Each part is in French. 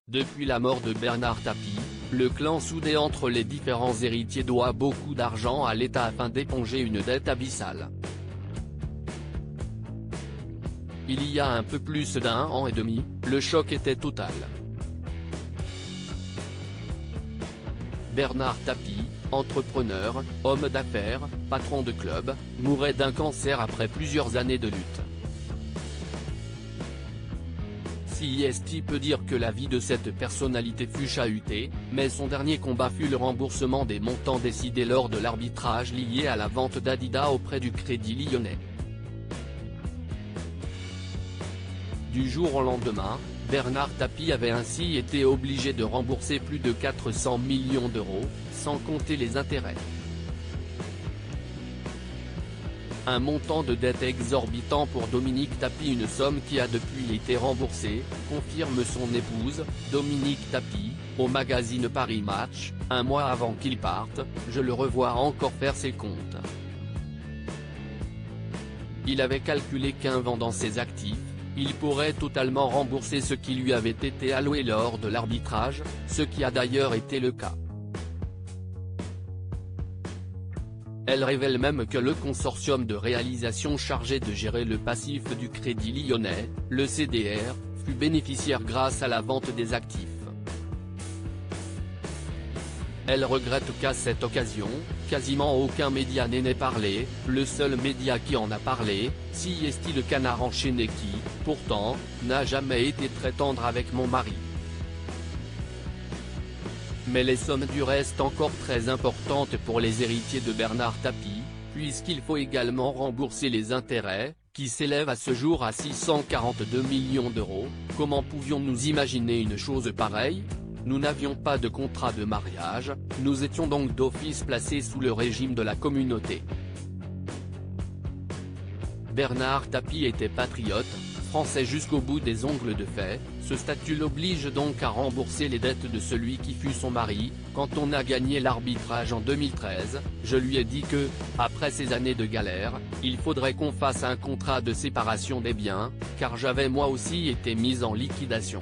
Depuis la mort de Bernard Tapie, le clan soudé entre les différents héritiers doit beaucoup d'argent à l'État afin d'éponger une dette abyssale. Il y a un peu plus d'un an et demi, le choc était total. Bernard Tapie, entrepreneur, homme d'affaires, patron de club, mourait d'un cancer après plusieurs années de lutte. CIST peut dire que la vie de cette personnalité fut chahutée, mais son dernier combat fut le remboursement des montants décidés lors de l'arbitrage lié à la vente d'Adidas auprès du Crédit Lyonnais. Du jour au lendemain, Bernard Tapie avait ainsi été obligé de rembourser plus de 400 millions d'euros, sans compter les intérêts. Un montant de dette exorbitant pour Dominique Tapie, une somme qui a depuis été remboursée, confirme son épouse, Dominique Tapie, au magazine Paris Match, un mois avant qu'il parte. Je le revois encore faire ses comptes. Il avait calculé qu'en vendant ses actifs, il pourrait totalement rembourser ce qui lui avait été alloué lors de l'arbitrage, ce qui a d'ailleurs été le cas. Elle révèle même que le consortium de réalisation chargé de gérer le passif du Crédit Lyonnais, le CDR, fut bénéficiaire grâce à la vente des actifs. Elle regrette qu'à cette occasion, quasiment aucun média n'en ait parlé. Le seul média qui en a parlé, CIST le Canard enchaîné qui, pourtant, n'a jamais été très tendre avec mon mari. Mais les sommes du restent encore très importantes pour les héritiers de Bernard Tapie, puisqu'il faut également rembourser les intérêts, qui s'élèvent à ce jour à 642 millions d'euros. Comment pouvions-nous imaginer une chose pareille ? Nous n'avions pas de contrat de mariage, nous étions donc d'office placés sous le régime de la communauté. Bernard Tapie était patriote, français jusqu'au bout des ongles de fait. Ce statut l'oblige donc à rembourser les dettes de celui qui fut son mari. Quand on a gagné l'arbitrage en 2013, je lui ai dit que, après ces années de galère, il faudrait qu'on fasse un contrat de séparation des biens, car j'avais moi aussi été mise en liquidation.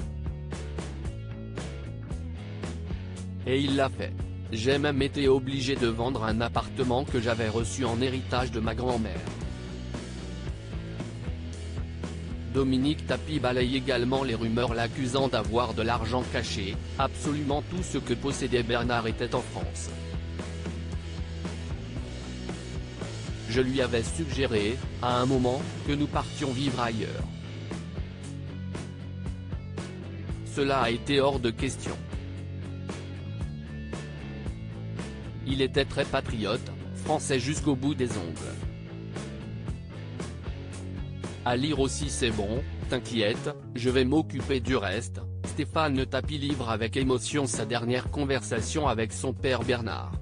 Et il l'a fait. J'ai même été obligé de vendre un appartement que j'avais reçu en héritage de ma grand-mère. Dominique Tapie balaye également les rumeurs l'accusant d'avoir de l'argent caché. Absolument tout ce que possédait Bernard était en France. Je lui avais suggéré, à un moment, que nous partions vivre ailleurs. Cela a été hors de question. Il était très patriote, français jusqu'au bout des ongles. À lire aussi c'est bon, t'inquiète, je vais m'occuper du reste. Stéphane Tapie livre avec émotion sa dernière conversation avec son père Bernard.